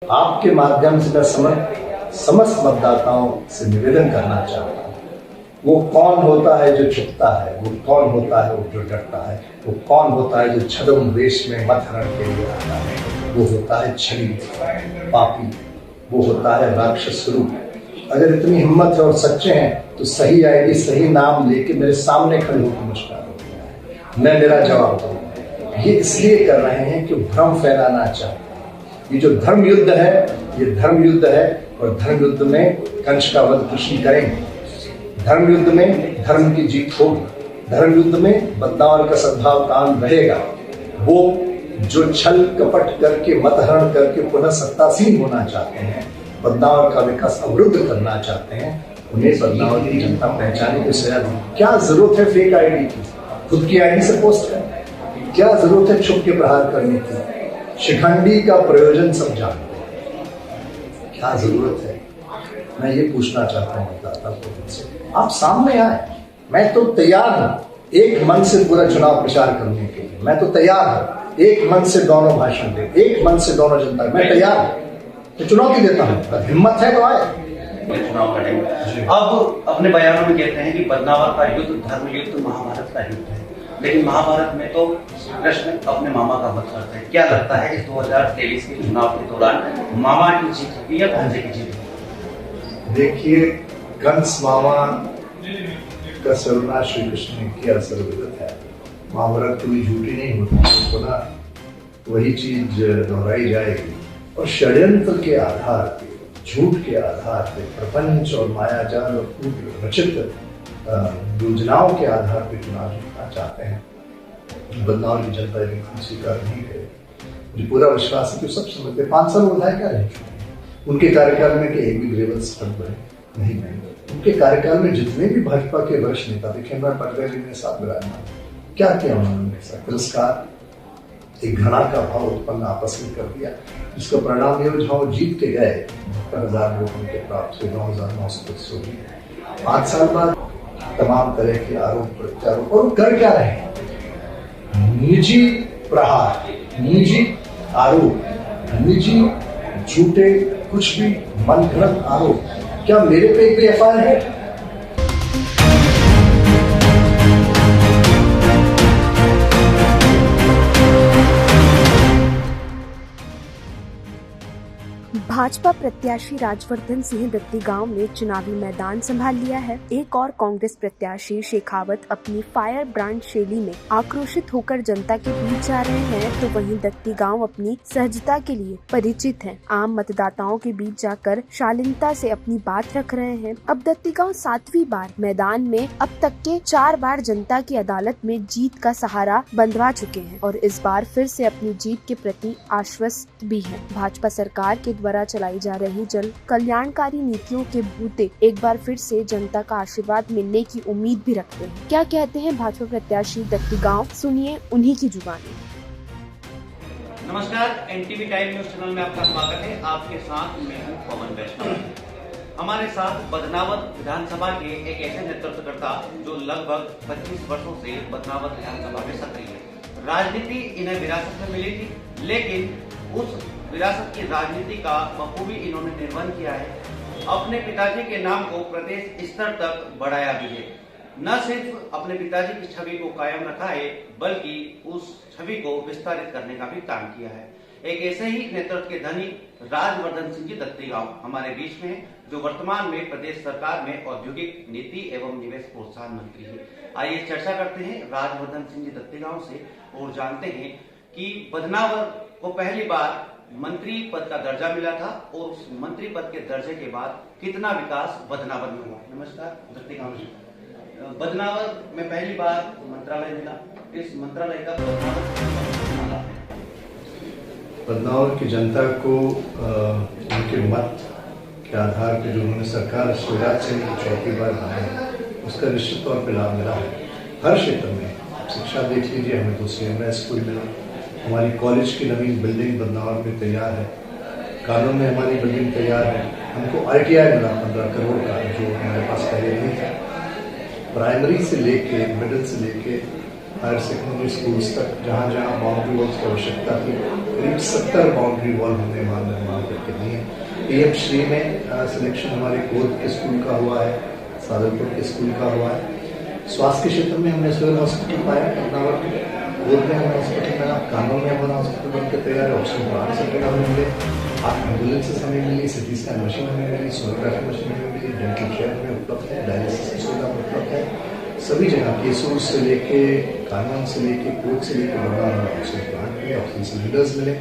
आपके माध्यम से मैं समस्त मतदाताओं से निवेदन करना चाहता हूँ, वो कौन होता है जो छुपता है, वो कौन होता है वो जो डरता है, वो कौन होता है जो छद्म वेश में मत हरण के लिए आता है, वो होता है छली पापी, वो होता है राक्षस स्वरूप। अगर इतनी हिम्मत है और सच्चे हैं तो सही आईडी सही नाम लेके मेरे सामने खड़े होकर मुस्कुरा, मैं मेरा जवाब दूंगा। ये इसलिए कर रहे हैं कि भ्रम फैलाना चाहते हैं। ये जो धर्म युद्ध है, ये धर्म युद्ध है और धर्म युद्ध में कंस का वध कृष्ण करेंगे। धर्म युद्ध में धर्म की जीत होगी। धर्म युद्ध में बदनावर का सद्भाव कायम रहेगा। वो जो छल कपट करके मतहरण करके पुनः सत्तासीन होना चाहते हैं, बदनावर का विकास अवरुद्ध करना चाहते हैं, उन्हें बदनावर की जनता पहचाने की सजा दी। क्या जरूरत है फेक आईडी की? खुद की आईडी से पोस्ट करने, क्या जरूरत है छुप के प्रहार करने की? शिखंडी का प्रयोजन सब जानते हैं, क्या जरूरत है? मैं ये पूछना चाहता हूँ मतदाता को से, आप सामने आए, मैं तो तैयार हूँ एक मन से पूरा चुनाव प्रचार करने के लिए। मैं तो तैयार हूँ एक मन से दोनों भाषण दे, एक मन से दोनों जनता, मैं तैयार हूँ, तो चुनौती देता हूँ। हिम्मत है तो आए, चुनाव लड़ेंगे। अब अपने बयानों में कहते हैं कि बदनावर का युद्ध धर्म युद्ध महाभारत का युद्ध है, लेकिन महाभारत में तो कृष्ण अपने मामा का वध करते हैं। क्या लगता है इस 2023 के चुनाव के दौरान मामा की जीत होगी या भांजे की जीत होगी? देखिए, कंस मामा का सर्वनाश श्री कृष्ण ने किया, सर्वविदित है। महाभारत कभी झूठी नहीं होती, तो पुनः वही चीज दोहराई जाएगी और षड्यंत्र के आधार पे, झूठ के आधार पे, प्रपंच और मायाजाल और रचित योजनाओं के आधार पर चुनाव जीतना चाहते हैं। बदनावर की जनता यदि स्वीकार नहीं करे, मुझे पूरा विश्वास है कि सब समझते। 5 साल विधायक क्या रह चुके हैं, उनके कार्यकाल में एक भी ग्रेवल्स फंड बने नहीं बने। उनके कार्यकाल में जितने भी भाजपा के वरिष्ठ नेता थे, खेमराज पाटकर जी ने साथ विराजमान, क्या किया उन्होंने? तिरस्कार, एक घृणा का भाव उत्पन्न आपस में कर दिया, जिसका परिणाम ये जहां वो जीत के गए 70,000 वोट उनके प्राप्त हुए, 9,900 हुए। 5 साल बाद तमाम तरह के आरोप प्रत्यारोप, और कर क्या रहे हैं? निजी प्रहार, निजी आरोप, निजी झूठे कुछ भी मनगढ़ंत आरोप। क्या मेरे पे कोई एफआईआर है? भाजपा प्रत्याशी राजवर्धन सिंह दत्तीगांव ने चुनावी मैदान संभाल लिया है। एक और कांग्रेस प्रत्याशी शेखावत अपनी फायर ब्रांड शैली में आक्रोशित होकर जनता के बीच जा रहे हैं, तो वहीं दत्तीगांव अपनी सहजता के लिए परिचित हैं। आम मतदाताओं के बीच जाकर शालीनता से अपनी बात रख रहे हैं। अब दत्तीगांव 7वीं बार मैदान में अब तक के 4 बार जनता की अदालत में जीत का सहारा बंधवा चुके हैं और इस बार फिर से अपनी जीत के प्रति आश्वस्त भी हैं। भाजपा सरकार के द्वारा चलाई जा रही जन कल्याणकारी नीतियों के बूते एक बार फिर से जनता का आशीर्वाद मिलने की उम्मीद भी रखते हैं। क्या कहते हैं भाजपा प्रत्याशी दत्तीगांव, सुनिए उन्हीं की जुबानी। नमस्कार, एनटीवी टाइम न्यूज चैनल में आपका स्वागत है। आपके साथ मैं हूं पवन वैष्णव। हमारे साथ बदनावर विधानसभा के एक ऐसे नेतृत्वकर्ता जो लगभग 25 वर्षों से बदनावर विधानसभा में सक्रिय है। राजनीति इन्हें विरासत में मिली थी, लेकिन उस विरासत की राजनीति का बखूबी इन्होंने निर्वहन किया है। अपने पिताजी के नाम को प्रदेश स्तर तक बढ़ाया भी है। न सिर्फ अपने पिताजी की छवि को कायम रखा है, बल्कि उस छवि को विस्तारित करने का भी काम किया है। एक ऐसे ही नेतृत्व के धनी राजवर्धन सिंह जी दत्तीगांव हमारे बीच में, जो वर्तमान में प्रदेश सरकार में औद्योगिक नीति एवं निवेश प्रोत्साहन मंत्री है। आइए चर्चा करते हैं राजवर्धन सिंह जी दत्तीगांव से और जानते हैं कि बदनावर को पहली बार मंत्री पद का दर्जा मिला था और उस मंत्री पद के दर्जे के बाद कितना विकास बदनावर में हुआ। नमस्कार दत्तीगांव जी, बदनावर में पहली बार मंत्रालय मिला, इस मंत्रालय का बदनावर की जनता को उनके मत के आधार पर जो उन्होंने सरकार शिवराज सिंह की 4थी बार बनाई, उसका निश्चित तौर पर लाभ मिला है। हर क्षेत्र में शिक्षा देख लीजिए, हमें तो CMS स्कूल मिला, हमारी कॉलेज की नवीन बिल्डिंग बदनावर में तैयार है, कानून में हमारी बिल्डिंग तैयार है, हमको ITI मिला 15 करोड़ का, जो हमारे पास पहले नहीं था। प्राइमरी से लेके मिडिल से लेके हायर सेकेंडरी स्कूल्स तक जहाँ जहाँ बाउंड्री वॉल्स की आवश्यकता थी, करीब 70 बाउंड्री वॉल हमने निर्माण करके पीएम श्री में सिलेक्शन हमारे गोद के स्कूल का हुआ है, सादलपुर के स्कूल का हुआ है। स्वास्थ्य के क्षेत्र में हमने सिविल हॉस्पिटल पाया पटनावर में, गोद में हमें हॉस्पिटल मिला, कानून में हमारा हॉस्पिटल बनकर तैयार है, ऑक्सीजन प्लांट सेंटर हमें मिले, 8 एम्बुलेंसेस हमें मिली, सिटी स्कैन मशीन हमें मिली, सोनोग्राफी मशीन हमें मिली, डेंटल केयर हमें उपलब्ध है, डायलिसिस की सुविधा उपलब्ध है। सभी जगह केसूर से लेके कानून से लेके कोर्ट से लेके बड़ा ऑक्सीजन प्लांट मिले, ऑक्सीजन सिलेंडर्स मिले।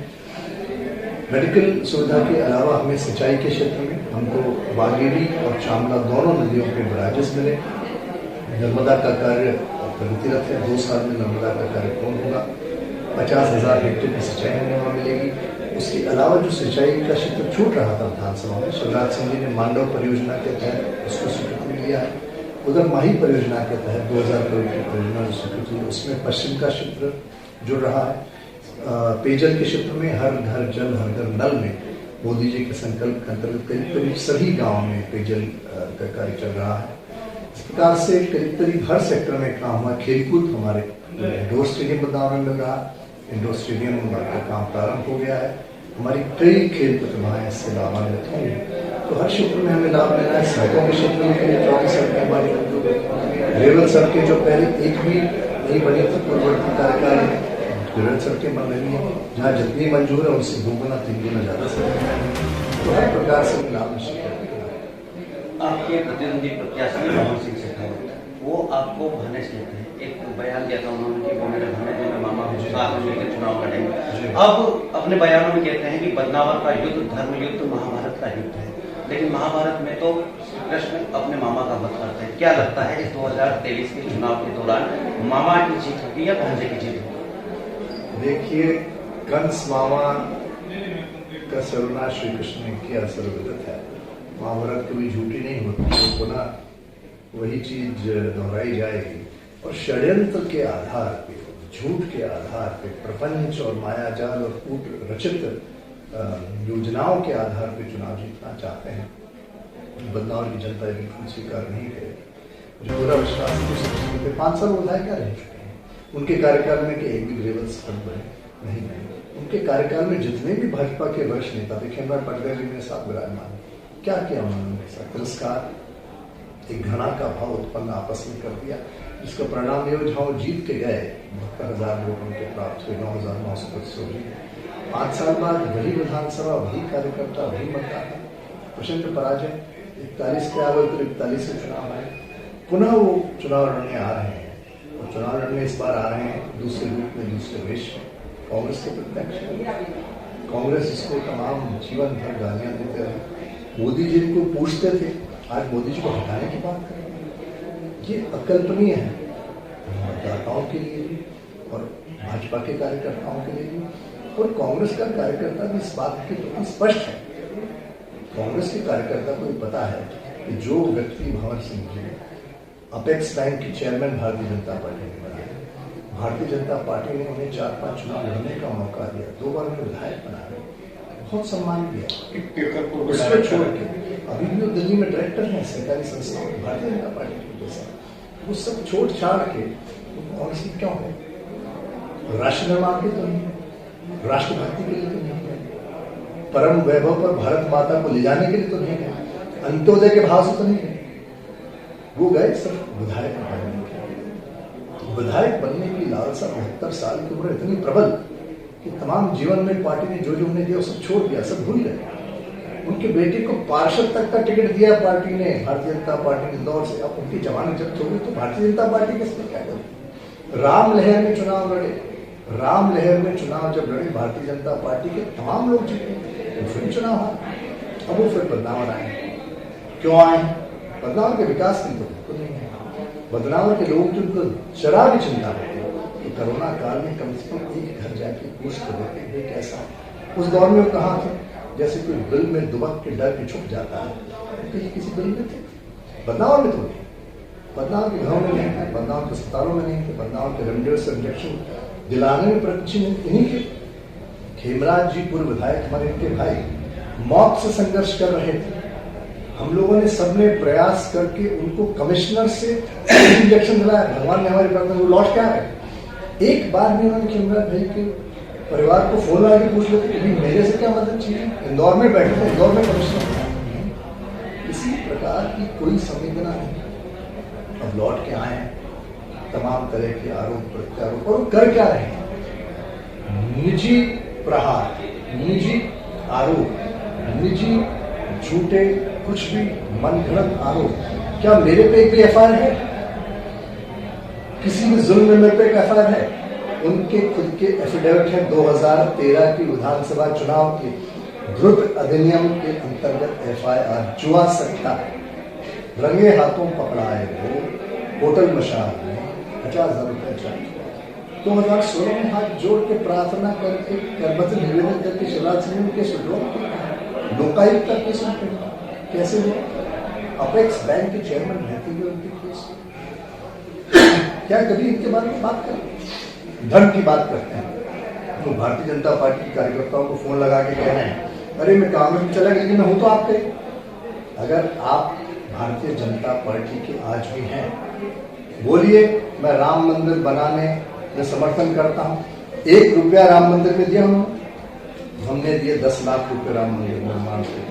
मेडिकल सुविधा के अलावा हमें सिंचाई के क्षेत्र में हमको बागेड़ी और चामला दोनों नदियों के बराजेस मिले। नर्मदा का कार्य प्रगतिरत है, 2 साल में नर्मदा का कार्य पूर्ण होगा। 50,000 हेक्टेयर की सिंचाई हमें वहाँ मिलेगी। उसके अलावा जो सिंचाई का क्षेत्र छूट रहा था विधानसभा में, शिवराज सिंह जी ने मांडव परियोजना के तहत उसको स्वीकृति लिया है। उधर माही परियोजना के तहत 2000 करोड़ की परियोजना स्वीकृति, उसमें पश्चिम का क्षेत्र जुड़ रहा है। पेयजल के क्षेत्र में हर घर जल हर घर नल में मोदी जी के संकल्प के अंतर्गत करीब सभी गाँव में पेयजल का कार्य चल रहा है। इस प्रकार से करीब हर सेक्टर में काम हुआ। खेलकूद हमारे इंडोर स्टेडियम बदलाव में मिल रहा है, इंडोर स्टेडियम का काम प्रारंभ हो गया है। हमारी कई खेल प्रतिभाएं इससे लाभान्वित होंगी, तो हर क्षेत्र में हमें लाभ मिला है। सड़कों के क्षेत्र में करीब 24 सड़कें हमारी मंजूर है। रेवल सड़कें जो पहले एक भी नहीं बनी थी पूर्ववर्ती कार्यकाल में, रेवल सड़कें बन रही हैं, जहाँ जितनी मंजूर है उससे 2 गुना 3 गुना ज्यादा सड़कें, तो हर प्रकार से लाभ निश्चित है। आपके प्रतिद्वंदी प्रत्याशी पवन सिंह शेखावत, वो आपको भानेज कहते हैं। एक बयान दिया था उन्होंने कि वो मेरे भानेज में मामा को साथ में लेकर चुनाव लड़ेंगे। अब अपने बयानों में कहते हैं कि बदनावर का युद्ध धर्म युद्ध महाभारत का युद्ध है, लेकिन महाभारत में तो कृष्ण अपने मामा का वध करते हैं। क्या लगता है इस 2023 के चुनाव के दौरान मामा की जीत होगी या भांजे की जीत होगी? देखिए, कंस मामा का सर्वनाश श्री कृष्ण ने किया, सर्वगत है। महाभारत कभी झूठी नहीं होती, तो पुनः वही चीज दोहराई जाएगी। और षड्यंत्र के आधार पे, झूठ के आधार पे, प्रपंच और मायाजाल और कूट रचित योजनाओं के आधार पे चुनाव जीतना चाहते हैं। बदलाव की जनता बिल्कुल स्वीकार नहीं करेगी। जो पूरा विश्वास है 5 साल विधायक रह चुके हैं, उनके कार्यकाल में कि एक भी ग्रेवल सड़क बने नहीं। उनके कार्यकाल में जितने भी भाजपा के वरिष्ठ नेता थे, खेमराज पटवारी जी मेरे साथ विराजमान, क्या किया उन्होंने? तिरस्कार, एक घृणा का भाव उत्पन्न आपस में कर दिया, जिसका परिणाम ये जहाँ वो जीत के गए 72,000 वोट उनके प्राप्त हुए, 9,925 जीत। 5 साल बाद वही विधानसभा, वही कार्यकर्ता, वही मतदाता, प्रचंड पराजय। 41 के आगे 41 के चुनाव आए, पुनः वो चुनाव लड़ने आ रहे हैं। और चुनाव लड़ने इस बार आ रहे हैं दूसरे रूप में, दूसरे वेश में, कांग्रेस के प्रत्यक्ष। कांग्रेस इसको तमाम जीवन भर गालियां देते रहे। मोदी जी को पूछते थे, आज मोदी जी को हटाने की बात करें, ये अकल्पनीय है मतदाताओं के लिए भी और भाजपा के कार्यकर्ताओं के लिए भी। और कांग्रेस का कार्यकर्ता भी इस बात के प्रति स्पष्ट है। कांग्रेस के कार्यकर्ता को पता है कि जो व्यक्ति भंवर सिंह जी अपेक्स बैंक के चेयरमैन भारतीय जनता पार्टी ने बनाया, भारतीय जनता पार्टी ने उन्हें 4-5 चुनाव लड़ने का मौका दिया, 2 बार उन्हें विधायक बनाया, बहुत सम्मान दिया। उसको छोड़ के अभी भी वो दिल्ली में डायरेक्टर हैं सरकारी संस्थाओं में भारतीय जनता पार्टी की वजह से, वो सब छोड़ छाड़ के कांग्रेस में क्यों है? राष्ट्र निर्माण के तो नहीं, राष्ट्रभक्ति के लिए तो नहीं है, परम वैभव पर भारत माता को ले जाने के लिए तो नहीं है, अंत्योदय के भाव से तो नहीं है। वो गए सिर्फ विधायक बनने के लिए। विधायक बनने की लालसा 72 साल की उम्र इतनी प्रबल कि तमाम जीवन में पार्टी ने जो उन्हें दिया सब छोड़ दिया, सब भूल गए। उनके बेटे को पार्षद तक का टिकट दिया पार्टी ने, भारतीय जनता पार्टी ने इंदौर से। अब उनकी जमानत जब्त हो गई तो भारतीय जनता पार्टी किसने क्या करी? राम लहर में चुनाव लड़े, राम लहर में चुनाव जब लड़े भारतीय जनता पार्टी के तमाम लोग जीते, तो फिर चुनाव आए। अब वो फिर बदनावर आए, क्यों आए? बदनावर के विकास की तो बिल्कुल नहीं है। बदनावर के लोग जिनको जरा भी चिंता होती है तो कोरोना काल में कम से कम एक घर जाके पूछ कर देते हैं कैसा। उस दौर में वो कहाँ थे? जैसे कोई बिल में दुबक के डर के छुप जाता है, कहीं किसी बिल में थे, बदनावर में तो नहीं। बदनावर के घरों में नहीं थे, बदनावर के अस्पतालों में नहीं थे, बदनावर के रेमडेसिविर से इंजेक्शन दिलाने में प्रतिष्ठित इन्हीं के। खेमराज जी पूर्व विधायक हमारे इनके भाई मौत से संघर्ष कर रहे थे। हम लोगों ने सबने प्रयास करके उनको कमिश्नर से इंजेक्शन दिलाया, भगवान ने हमारी प्रार्थना, वो लौट के आ गए। एक बार भी उन्होंने खेमराज भाई के परिवार को फोन लगा के पूछ लेते कि मेरे से क्या मदद चाहिए। इंदौर में बैठे थे, इंदौर में कमिश्नर, किसी प्रकार की कोई संवेदना नहीं। अब लौट के आए तमाम तरह के आरोप प्रत्यारोप, और कर क्या रहे हैं? निजी प्रहार, निजी आरोप, निजी झूठे कुछ भी मनगढ़ंत आरोप। क्या मेरे पे एक भी एफआईआर है? किसी भी जुल्म में मेरे पे एक एफआईआर है? उनके खुद के एफिडेविट है 2013 की विधानसभा चुनाव के द्रुत अधिनियम के अंतर्गत एफआईआर जुआ सट्टा रंगे हाथों पकड़ाए वो होटल मशाल में 50,000 रुपये चार्ज। 2016 में हाथ जोड़ के प्रार्थना करके करबद्ध निवेदन करके शिवराज सिंह के सुधरो लोकायुक्त का केस कैसे हुआ? अपेक्स बैंक के चेयरमैन रहते हुए उनके केस। क्या कभी इनके बारे में बात करें? धर्म की बात करते हैं तो भारतीय जनता पार्टी के कार्यकर्ताओं को फोन लगा के कह रहे हैं अरे मैं कांग्रेस में चला गया, लेकिन मैं हूं तो आपके। अगर आप भारतीय जनता पार्टी के आज भी हैं, बोलिए मैं राम मंदिर बनाने में समर्थन करता हूं। 1 रुपया राम मंदिर में दिया हमने दिए 10 लाख रुपए राम मंदिर निर्माण के,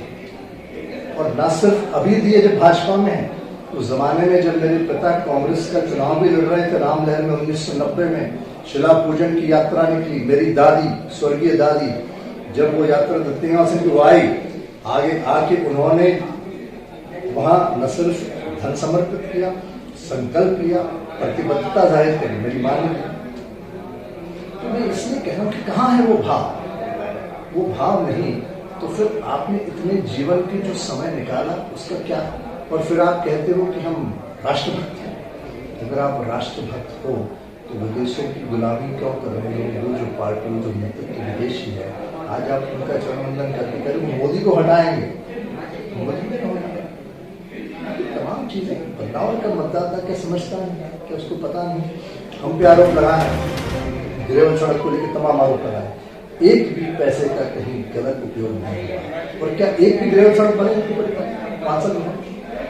और न सिर्फ अभी दिए जब भाजपा में है, उस जमाने में जब मेरे पिता कांग्रेस का चुनाव भी लड़ रहे थे राम लहर में 1990 में शिला पूजन की यात्रा निकली। मेरी दादी, स्वर्गीय दादी, जब वो यात्रा दत्ती गांव से वो आई, आगे आके उन्होंने वहां न सिर्फ धन समर्पित किया, संकल्प लिया, प्रतिबद्धता जाहिर करी, मेरी मां ने। तो मैं इसलिए कह रहा हूं कि कहां है वो भाव? वो भाव नहीं तो फिर आपने इतने जीवन के जो समय निकाला उसका क्या? और फिर आप कहते हो कि हम राष्ट्रभक्त हैं। अगर आप राष्ट्रभक्त हो तो विदेशों की गुलामी क्यों कर रहे हो? वो जो पार्टी, जो नेतृत्व विदेशी है, आज आप उनका चरणवंदन करके कह रहे हो मोदी को हटाएंगे। मोदी को हटाएंगे, तमाम चीजें। बदलाव का मतदाता क्या समझता है, क्या उसको पता नहीं? हम पे आरोप लगाए, गिरेवन सड़क को लेकर तमाम आरोप लगाए, एक भी पैसे का कहीं गलत उपयोग नहीं हुआ। और क्या एक भी गिरेवन सड़क बने? 5 साल।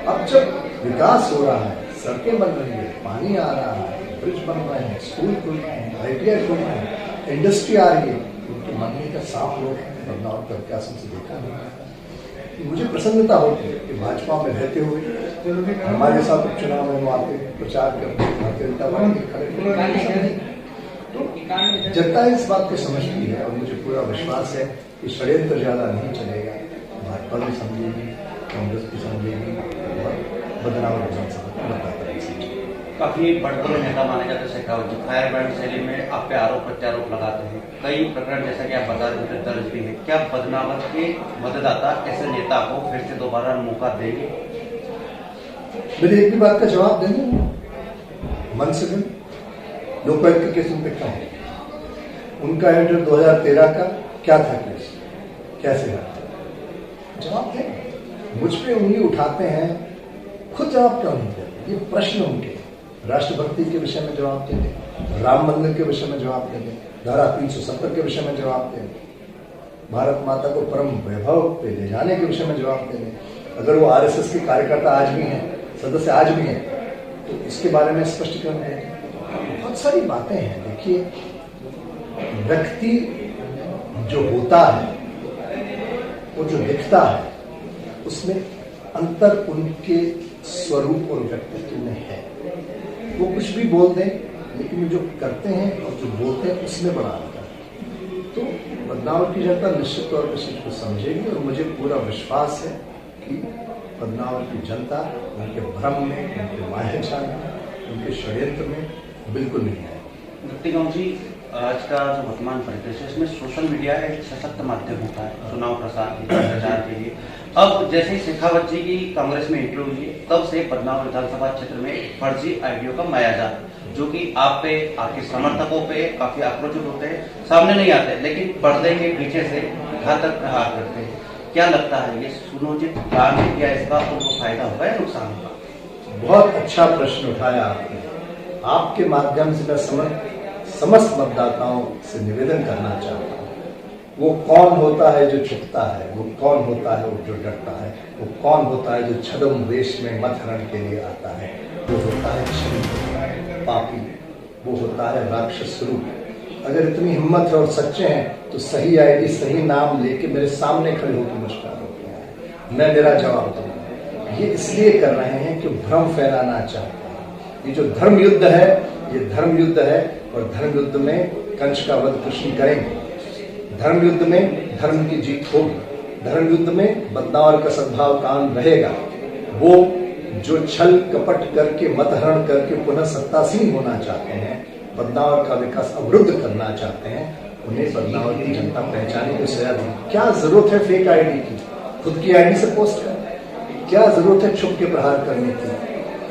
अब जब विकास हो रहा है, सड़कें बन रही है, पानी आ रहा है, ब्रिज बन रहे हैं, स्कूल खुल रहे हैं, ITI खुल रहे हैं, इंडस्ट्री आ रही है, उनके मनने का साफ लोग बदलाव का विकास से देखा नहीं। मुझे प्रसन्नता होती है कि भाजपा में रहते हुए हमारे साथ उपचुनाव में आते प्रचार करते भारतीय जनता पार्टी खड़े, तो जनता इस बात को समझती है। और मुझे पूरा विश्वास है कि षड्यंत्र ज्यादा नहीं चलेगा। भाजपा भी समझेगी, कांग्रेस भी समझेगी, और बदलाव विधानसभा काफी बड़े नेता माने जाते शेखावत जी फायर ब्रांड शैली में आप पे आरोप प्रत्यारोप लगाते हैं। कई प्रकरण जैसा कि आप बता रहे थे दर्ज भी है। क्या बदनावत के मतदाता ऐसे नेता को फिर से दोबारा मौका देंगे? मेरी एक भी बात का जवाब देंगे मन से दिन लोकायुक्त के केस उन पे क्या है? उनका एडिटर 2013 का क्या था केस, कैसे था? जवाब दें। मुझ पे उंगली उठाते हैं, खुद जवाब क्यों नहीं देते? ये प्रश्न उनके राष्ट्रभक्ति के विषय में जवाब दे दें, राम मंदिर के विषय में जवाब दे दें, धारा 370 के विषय में जवाब दे दें, भारत माता को परम वैभव पे ले जाने के विषय में जवाब दे दें। अगर वो RSS के कार्यकर्ता आज भी हैं, सदस्य आज भी हैं, तो इसके बारे में स्पष्टीकरण है। बहुत सारी बातें हैं। देखिए, व्यक्ति जो होता है, वो जो दिखता है, उसमें अंतर उनके स्वरूप और व्यक्तित्व में है। वो कुछ भी बोल दें, लेकिन जो करते हैं और जो बोलते हैं उसमें बड़ा अंतर है। तो बदलाव की जनता निश्चित तौर पर इस चीज को समझेगी, और मुझे पूरा विश्वास है कि बदलाव की जनता उनके भ्रम में, उनके मायाजाल में, उनके षड्यंत्र में बिल्कुल नहीं है। दत्ती गांव जी, आज का जो वर्तमान परिदृश्य है इसमें सोशल मीडिया एक सशक्त माध्यम होता है चुनाव प्रचार के लिए। अब जैसे ही शेखावत जी की कांग्रेस में एंट्री हुई, तब से बदनावर विधानसभा क्षेत्र में फर्जी आईडियो का मायाजाल, जो कि आप पे, आपके समर्थकों पे काफी आक्रोशित होते हैं, सामने नहीं आते, लेकिन पर्दे के पीछे से घातक प्रहार करते हैं। क्या लगता है, ये सुनियोजित प्लान है क्या? इसका उनको फायदा होगा या नुकसान होगा? बहुत अच्छा प्रश्न उठाया आपने। आपके माध्यम से मैं समस्त मतदाताओं से निवेदन करना चाहता हूँ, वो कौन होता है जो छुपता है? वो कौन होता है वो जो डरता है? वो कौन होता है जो छद्म वेश में मथरण के लिए आता है? वो होता है क्षणिक पापी, वो होता है राक्षस रूप। अगर इतनी हिम्मत है और सच्चे हैं तो सही आईडी सही नाम लेके मेरे सामने खड़े होकर मुझे आरोप मैं मेरा जवाब दूंगा। ये इसलिए कर रहे हैं कि भ्रम फैलाना चाहते हैं। ये जो धर्म युद्ध है ये धर्म युद्ध है और धर्म युद्ध में कंस का वध कृष्ण करेंगे। धर्म युद्ध में धर्म की जीत होगी। धर्म युद्ध में बदनावर का सद्भाव कायम रहेगा। वो जो छल कपट करके मतहरण करके पुनः सत्तासीन होना चाहते हैं, बदनावर का विकास अवरुद्ध करना चाहते हैं, उन्हें बदनावर की जनता पहचाने को सजा देगी। क्या जरूरत है फेक आईडी की? खुद की आईडी से पोस्ट करना। क्या जरूरत है छुप के प्रहार करने की?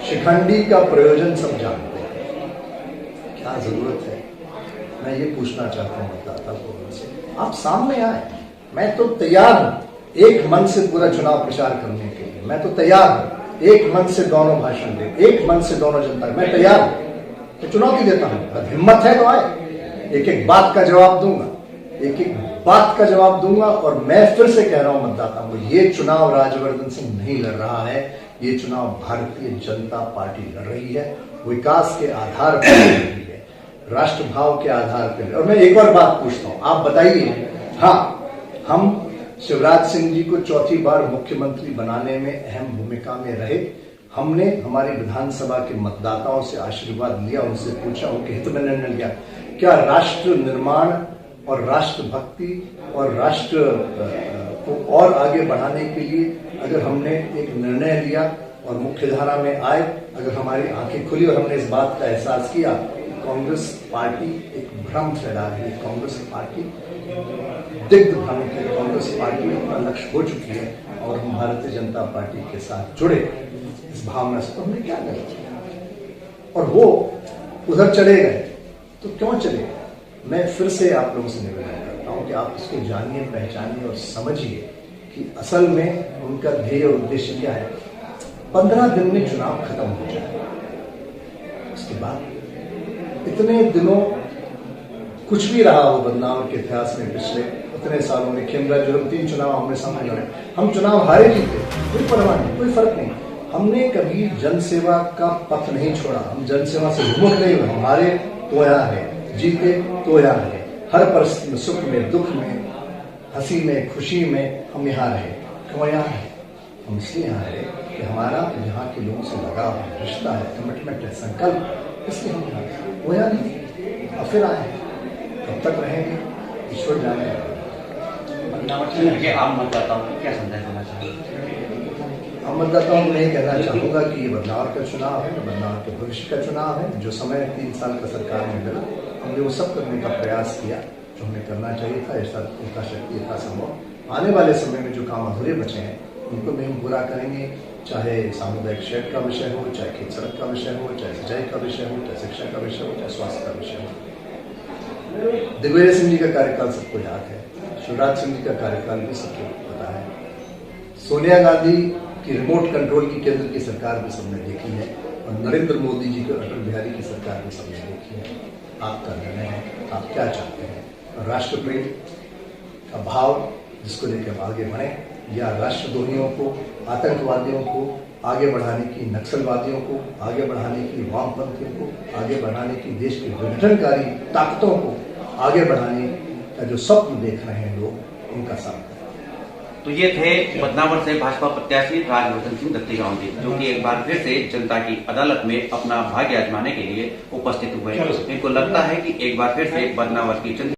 शिखंडी का प्रयोजन सब जानते हैं। क्या जरूरत है? मैं ये पूछना चाहता हूँ मतदाता को से, आप सामने आए। मैं तो तैयार हूं एक मन से पूरा चुनाव प्रचार करने के लिए। मैं तो तैयार हूं एक मन से दोनों भाषण दे, एक मन से दोनों जनता। मैं तैयार हूं तो चुनौती देता हूं। अगर हिम्मत है तो आए। एक एक बात का जवाब दूंगा, एक एक बात का जवाब दूंगा। और मैं फिर से कह रहा हूं मतदाताओं को, ये चुनाव राजवर्धन सिंह नहीं लड़ रहा है, ये चुनाव भारतीय जनता पार्टी लड़ रही है। विकास के आधार पर लड़ रही है, राष्ट्रभाव के आधार पर। और मैं एक और बात पूछता हूं, आप बताइए, हाँ, हम शिवराज सिंह जी को चौथी बार मुख्यमंत्री बनाने में अहम भूमिका में रहे। हमने हमारी विधानसभा के मतदाताओं से आशीर्वाद लिया, उनसे पूछा, उनके हित में निर्णय लिया। क्या राष्ट्र निर्माण और राष्ट्र भक्ति और राष्ट्र को और आगे बढ़ाने के लिए अगर हमने एक निर्णय लिया और मुख्यधारा में आए, अगर हमारी आंखें खुली और हमने इस बात का एहसास किया कांग्रेस पार्टी एक भ्रम फैला रही है, कांग्रेस पार्टी दिग्ध भ्रमित है, कांग्रेस पार्टी अपना लक्ष्य हो चुकी है और हम भारतीय जनता पार्टी के साथ जुड़े इस भावना से, तो हमने क्या किया और वो उधर चले गए तो क्यों चले गए? मैं फिर से आप लोगों से निवेदन करता हूं कि आप इसको जानिए, पहचानिए और समझिए कि असल में उनका ध्येय और उद्देश्य क्या है। 15 दिन में चुनाव खत्म हो जाए, उसके बाद इतने दिनों कुछ भी रहा हो बदनावर के इतिहास में पिछले इतने सालों में, खेमरा जुर्म 3 चुनाव हमने सामने लड़े, हम चुनाव हारे जीते, कोई परवाह नहीं, कोई फर्क नहीं। हमने कभी जनसेवा का पथ नहीं छोड़ा, हम जनसेवा से विमुख नहीं हुए। हमारे तो यहाँ है, जीते तो यहाँ है, हर परिस्थिति में, सुख में, दुख में, हंसी में, खुशी में हम यहाँ रहे। क्यों यहाँ है? हम इसलिए यहाँ रहे कि हमारा यहाँ के लोगों से लगाव है, रिश्ता है, कमिटमेंट है, संकल्प, इसलिए हम यहाँ वो यहाँ नहीं। अब फिर आए, कब तक रहेंगे ईश्वर जाने। आम मतदाताओं को क्या संदेश देना चाहिए? आम मतदाताओं को नहीं कहना चाहूंगा कि ये बदलाव का चुनाव है, बदलाव के भविष्य का चुनाव है। जो समय 3 साल का सरकार में मिला, हमने वो सब करने का प्रयास किया जो हमें करना चाहिए था, यथाशक्ति यथासंभव। आने वाले समय में जो काम अधूरे बचे हैं उनको भी हम पूरा करेंगे, चाहे सामुदायिक शेड का विषय हो, चाहे खेत सड़क का विषय हो, चाहे सिंचाई का विषय हो, चाहे शिक्षा का विषय हो, चाहे स्वास्थ्य का विषय हो। दिग्विजय सिंह जी का कार्यकाल सबको याद है, शिवराज सिंह जी का कार्यकाल भी सबको पता है, सोनिया गांधी की रिमोट कंट्रोल की केंद्र की सरकार भी सबने देखी है और नरेंद्र मोदी जी की अटल बिहारी की सरकार भी सबने देखी है। आपका निर्णय है, आप क्या चाहते हैं? राष्ट्र प्रेम का भाव जिसको लेकर आगे बढ़े, या राष्ट्रद्रोहियों को, आतंकवादियों को आगे बढ़ाने की, नक्सलवादियों को आगे बढ़ाने की, वामपंथियों को आगे बढ़ाने की, देश की विघटनकारी ताकतों को आगे बढ़ाने का जो स्वप्न देख रहे हैं लोग, उनका साथ। तो ये थे बदनावर से भाजपा प्रत्याशी राजवर्धन सिंह दत्तीगांव जी, जो कि एक बार फिर से जनता की अदालत में अपना भाग्य आजमाने के लिए उपस्थित हुए। इनको लगता है कि एक बार फिर से बदनावर की